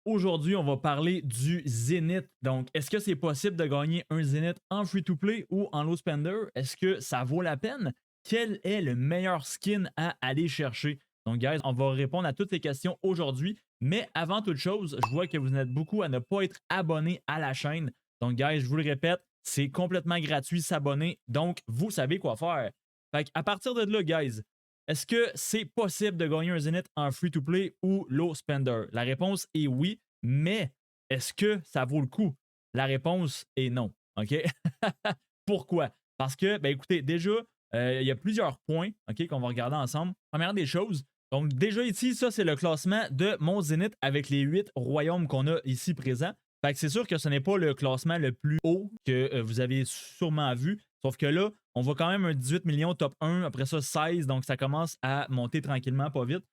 Aujourd'hui, on va parler du Zenith. Donc, est-ce que c'est possible de gagner un Zenith en free-to-play ou en low spender? Est-ce que ça vaut la peine? Quel est le meilleur skin à aller chercher? Donc, guys, on va répondre à toutes ces questions aujourd'hui. Mais avant toute chose, je vois que vous êtes beaucoup à ne pas être abonné à la chaîne. Donc, guys, je vous le répète, c'est complètement gratuit s'abonner. Donc, vous savez quoi faire. Fait à partir de là, guys, est-ce que c'est possible de gagner un Zenith en free-to-play ou low spender? La réponse est oui, mais est-ce que ça vaut le coup? La réponse est non. OK? Pourquoi? Parce que, ben écoutez, déjà, il y a plusieurs points OK, qu'on va regarder ensemble. Première des choses, donc déjà ici, ça, c'est le classement de mon Zenith avec les 8 royaumes qu'on a ici présents. Fait que c'est sûr que ce n'est pas le classement le plus haut que vous avez sûrement vu. Sauf que là, on voit quand même un 18 millions top 1, après ça 16, donc ça commence à monter tranquillement, pas vite.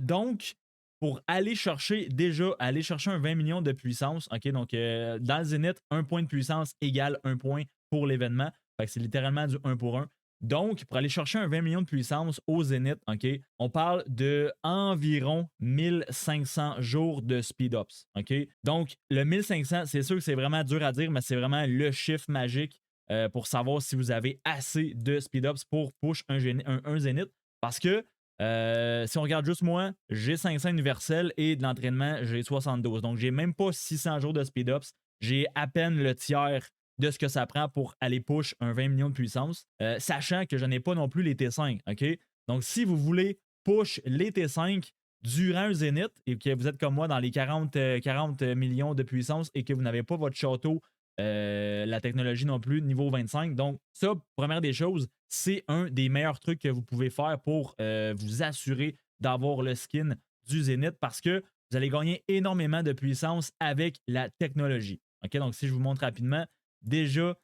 Donc, pour aller chercher, déjà, aller chercher un 20 millions de puissance, OK, donc dans le Zénith, un point de puissance égale un point pour l'événement. Fait que c'est littéralement du 1 pour 1. Donc, pour aller chercher un 20 millions de puissance au Zénith, OK, on parle de environ 1500 jours de speed-ups. OK? Donc, le 1500, c'est sûr que c'est vraiment dur à dire, mais c'est vraiment le chiffre magique pour savoir si vous avez assez de speed-ups pour push un Zénith. Parce que si on regarde juste moi, j'ai 500 universels et de l'entraînement, j'ai 72. Donc, j'ai même pas 600 jours de speed-ups. J'ai à peine le tiers de ce que ça prend pour aller push un 20 millions de puissance, sachant que je n'ai pas non plus les T5. OK? Donc, si vous voulez push les T5 durant un Zénith et que vous êtes comme moi dans les 40 millions de puissance et que vous n'avez pas votre château, la technologie non plus, niveau 25. Donc, ça, première des choses, c'est un des meilleurs trucs que vous pouvez faire pour vous assurer d'avoir le skin du Zénith parce que vous allez gagner énormément de puissance avec la technologie. OK, donc si je vous montre rapidement, déjà,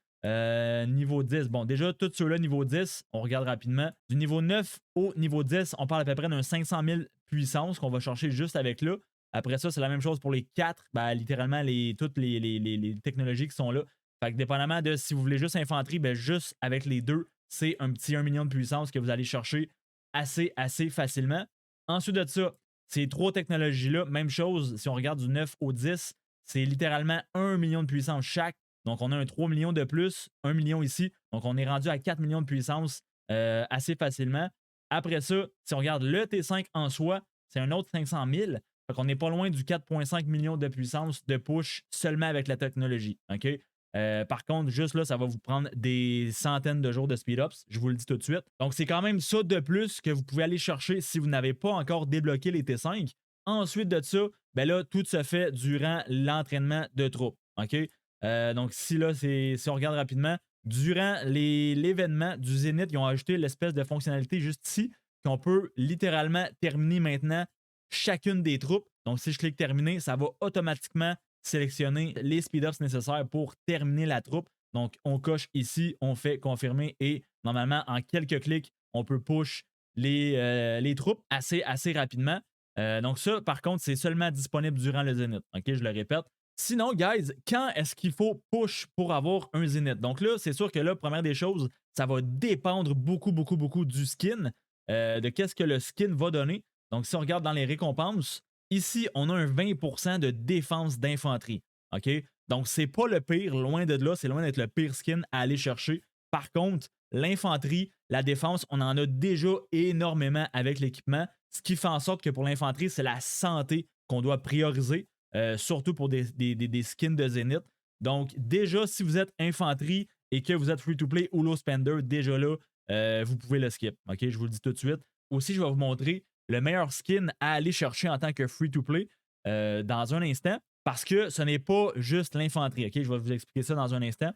niveau 10, bon, déjà, tous ceux-là, niveau 10, on regarde rapidement. Du niveau 9 au niveau 10, on parle à peu près d'un 500 000 puissance qu'on va chercher juste avec là. Après ça, c'est la même chose pour les 4, ben, littéralement, toutes les technologies qui sont là. Fait que dépendamment de si vous voulez juste infanterie, ben, juste avec les deux, c'est un petit 1 million de puissance que vous allez chercher assez facilement. Ensuite de ça, ces trois technologies-là, même chose, si on regarde du 9 au 10, c'est littéralement 1 million de puissance chaque. Donc, on a un 3 millions de plus, 1 million ici. Donc, on est rendu à 4 millions de puissance assez facilement. Après ça, si on regarde le T5 en soi, c'est un autre 500 000. Fait qu'on n'est pas loin du 4,5 millions de puissance de push seulement avec la technologie. OK? Par contre, juste là, ça va vous prendre des centaines de jours de speed-ups. Je vous le dis tout de suite. Donc, c'est quand même ça de plus que vous pouvez aller chercher si vous n'avez pas encore débloqué les T5. Ensuite de ça, ben là, tout se fait durant l'entraînement de troupes. OK? Donc, si là, si on regarde rapidement, durant l'événement du Zénith, ils ont ajouté l'espèce de fonctionnalité juste ici qu'on peut littéralement terminer maintenant chacune des troupes. Donc, si je clique terminer, ça va automatiquement sélectionner les speed-ups nécessaires pour terminer la troupe. Donc, on coche ici, on fait confirmer et normalement, en quelques clics, on peut push les troupes assez rapidement. Donc, ça, par contre, c'est seulement disponible durant le Zénith. OK, je le répète. Sinon, guys, quand est-ce qu'il faut push pour avoir un Zénith? Donc là, c'est sûr que là, première des choses, ça va dépendre beaucoup du skin, de qu'est-ce que le skin va donner. Donc, si on regarde dans les récompenses, ici, on a un 20% de défense d'infanterie. OK? Donc, c'est pas le pire, loin de là, c'est loin d'être le pire skin à aller chercher. Par contre, l'infanterie, la défense, on en a déjà énormément avec l'équipement, ce qui fait en sorte que pour l'infanterie, c'est la santé qu'on doit prioriser, surtout pour des skins de Zenith. Donc, déjà, si vous êtes infanterie et que vous êtes free-to-play ou low spender, déjà là, vous pouvez le skip. OK? Je vous le dis tout de suite. Aussi, je vais vous montrer le meilleur skin à aller chercher en tant que free-to-play dans un instant parce que ce n'est pas juste l'infanterie. OK? Je vais vous expliquer ça dans un instant.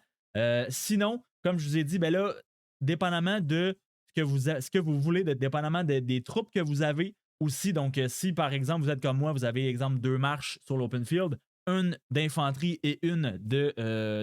Sinon, comme je vous ai dit, ben là, dépendamment de ce que vous voulez, dépendamment des troupes que vous avez aussi. Donc, si par exemple, vous êtes comme moi, vous avez, exemple, deux marches sur l'open field, une d'infanterie et une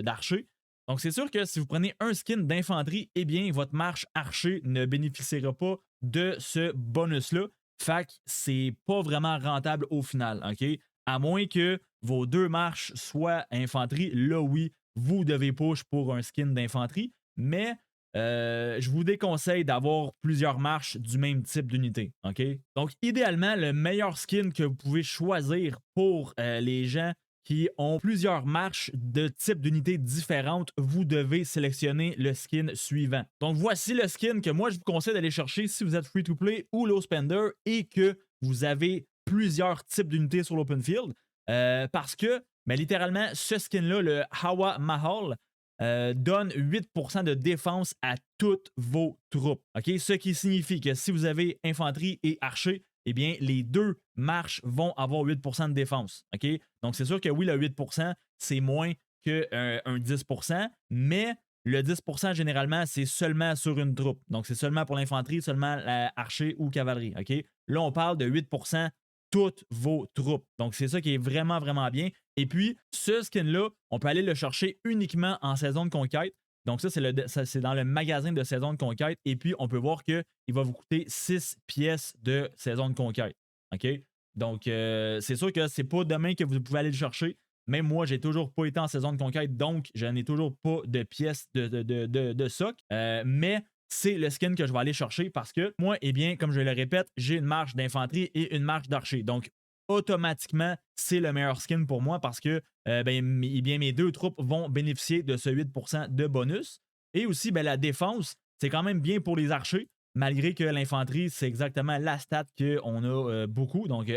d'archer. Donc, c'est sûr que si vous prenez un skin d'infanterie, eh bien, votre marche archer ne bénéficiera pas de ce bonus-là. Fait que c'est pas vraiment rentable au final, OK? À moins que vos deux marches soient infanterie, là oui, vous devez push pour un skin d'infanterie. Mais je vous déconseille d'avoir plusieurs marches du même type d'unité. OK? Donc, idéalement, le meilleur skin que vous pouvez choisir pour les gens qui ont plusieurs marches de type d'unités différentes, vous devez sélectionner le skin suivant. Donc, voici le skin que moi, je vous conseille d'aller chercher si vous êtes free-to-play ou low spender et que vous avez plusieurs types d'unités sur l'open field. Parce que, ben, littéralement, ce skin-là, le Hawa Mahal, donne 8% de défense à toutes vos troupes. OK? Ce qui signifie que si vous avez infanterie et archer, eh bien, les deux marches vont avoir 8% de défense. OK? Donc, c'est sûr que oui, le 8%, c'est moins qu'un 10%, mais le 10%, généralement, c'est seulement sur une troupe. Donc, c'est seulement pour l'infanterie, seulement archer ou cavalerie. OK? Là, on parle de 8% toutes vos troupes. Donc, c'est ça qui est vraiment, vraiment bien. Et puis, ce skin-là, on peut aller le chercher uniquement en saison de conquête. Donc, ça, c'est dans le magasin de saison de conquête. Et puis, on peut voir qu'il va vous coûter 6 pièces de saison de conquête. OK? Donc, c'est sûr que c'est pas demain que vous pouvez aller le chercher. Même moi, j'ai toujours pas été en saison de conquête, donc je n'ai toujours pas de pièces de soc. Mais c'est le skin que je vais aller chercher parce que moi, eh bien, comme je le répète, j'ai une marche d'infanterie et une marche d'archer. Donc, automatiquement, c'est le meilleur skin pour moi parce que eh bien, mes deux troupes vont bénéficier de ce 8% de bonus. Et aussi, ben, la défense, c'est quand même bien pour les archers, malgré que l'infanterie, c'est exactement la stat qu'on a beaucoup. Donc,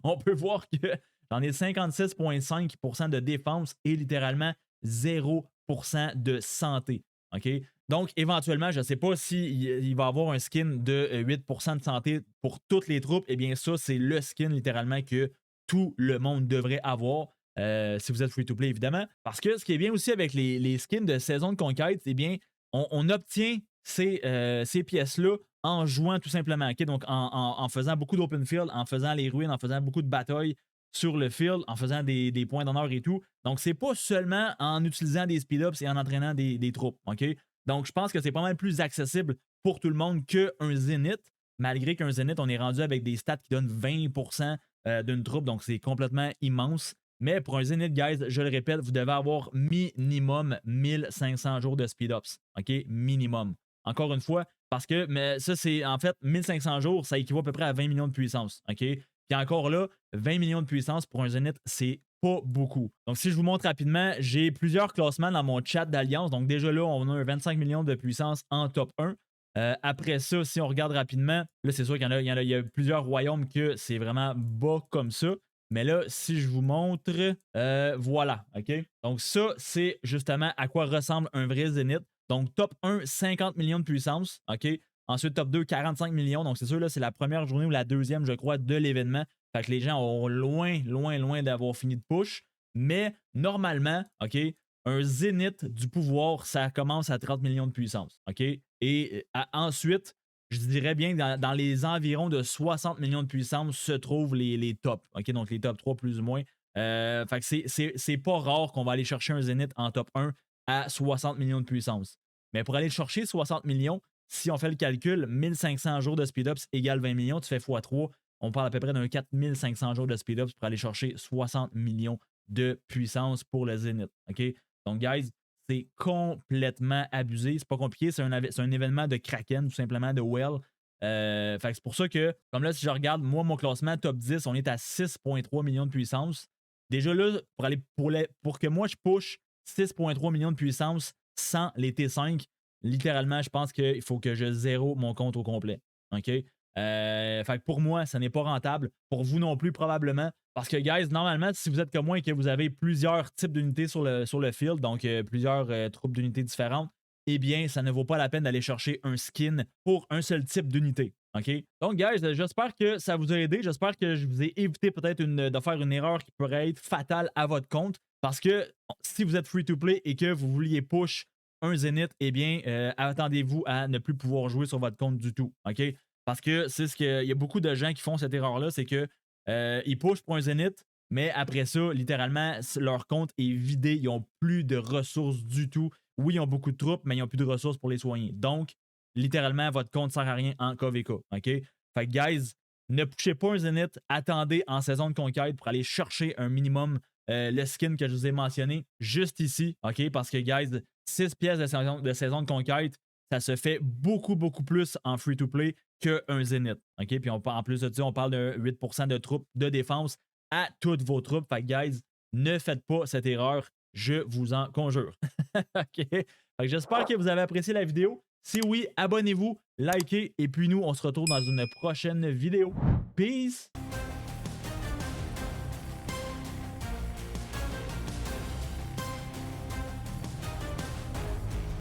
on peut voir que j'en ai 56,5% de défense et littéralement 0% de santé. OK? Donc, éventuellement, je ne sais pas s'il va avoir un skin de 8% de santé pour toutes les troupes. Eh bien, ça, c'est le skin littéralement que tout le monde devrait avoir. Si vous êtes free-to-play, évidemment. Parce que ce qui est bien aussi avec les skins de saison de conquête, eh bien, on obtient ces pièces-là en jouant tout simplement. Okay? Donc, en faisant beaucoup d'open field, en faisant les ruines, en faisant beaucoup de batailles sur le field, en faisant des points d'honneur et tout. Donc, c'est pas seulement en utilisant des speed-ups et en entraînant des troupes. OK? Donc, je pense que c'est pas mal plus accessible pour tout le monde qu'un Zénith, malgré qu'un Zénith, on est rendu avec des stats qui donnent 20% d'une troupe, donc c'est complètement immense. Mais pour un Zénith, guys, je le répète, vous devez avoir minimum 1500 jours de speed-ups. OK? Minimum. Encore une fois, parce que, mais ça, c'est en fait 1500 jours, ça équivaut à peu près à 20 millions de puissance. OK? Puis encore là, 20 millions de puissance pour un Zénith, c'est pas beaucoup. Donc, si je vous montre rapidement, j'ai plusieurs classements dans mon chat d'alliance. Donc, déjà là, on a un 25 millions de puissance en top 1. Après ça, si on regarde rapidement, là, c'est sûr qu'il y a plusieurs royaumes que c'est vraiment bas comme ça. Mais là, si je vous montre, voilà, OK? Donc, ça, c'est justement à quoi ressemble un vrai Zénith. Donc, top 1, 50 millions de puissance, OK? Ensuite, top 2, 45 millions. Donc, c'est sûr, là, c'est la première journée ou la deuxième, je crois, de l'événement. Fait que les gens ont loin, loin, loin d'avoir fini de push. Mais normalement, OK, un zénith du pouvoir, ça commence à 30 millions de puissance. OK? Et ensuite, je dirais bien que dans les environs de 60 millions de puissance se trouvent les tops. OK? Donc, les top 3 plus ou moins. Fait que c'est pas rare qu'on va aller chercher un zénith en top 1 à 60 millions de puissance. Mais pour aller chercher 60 millions, si on fait le calcul, 1500 jours de speed-ups égale 20 millions, tu fais x3, on parle à peu près d'un 4500 jours de speed-ups pour aller chercher 60 millions de puissance pour le Zénith. OK? Donc, guys, c'est complètement abusé. C'est pas compliqué. C'est un événement de Kraken, tout simplement, de Well. Fait que c'est pour ça que, comme là, si je regarde, moi, mon classement top 10, on est à 6,3 millions de puissance. Déjà là, pour que moi, je push 6,3 millions de puissance sans les T5, littéralement, je pense qu'il faut que je zéro mon compte au complet. OK? Fait que pour moi, ça n'est pas rentable. Pour vous non plus, probablement. Parce que, guys, normalement, si vous êtes comme moi et que vous avez plusieurs types d'unités sur le field, donc plusieurs troupes d'unités différentes, eh bien, ça ne vaut pas la peine d'aller chercher un skin pour un seul type d'unité. OK? Donc, guys, j'espère que ça vous a aidé. J'espère que je vous ai évité peut-être de faire une erreur qui pourrait être fatale à votre compte. Parce que si vous êtes free-to-play et que vous vouliez push un Zénith, eh bien, attendez-vous à ne plus pouvoir jouer sur votre compte du tout. OK? Parce que c'est ce qu'il y a beaucoup de gens qui font cette erreur-là, c'est que ils pushent pour un Zénith, mais après ça, littéralement, leur compte est vidé. Ils n'ont plus de ressources du tout. Oui, ils ont beaucoup de troupes, mais ils n'ont plus de ressources pour les soigner. Donc, littéralement, votre compte ne sert à rien en KVK. OK? Fait que, guys, ne pushez pas un Zénith. Attendez en saison de conquête pour aller chercher un minimum le skin que je vous ai mentionné juste ici. OK? Parce que, guys, 6 pièces de saison de conquête, ça se fait beaucoup, beaucoup plus en free-to-play qu'un Zenith. OK? Puis en plus de ça, on parle de 8% de troupes de défense à toutes vos troupes. Fait que, guys, ne faites pas cette erreur. Je vous en conjure. OK? Fait que j'espère que vous avez apprécié la vidéo. Si oui, abonnez-vous, likez, et puis nous, on se retrouve dans une prochaine vidéo. Peace!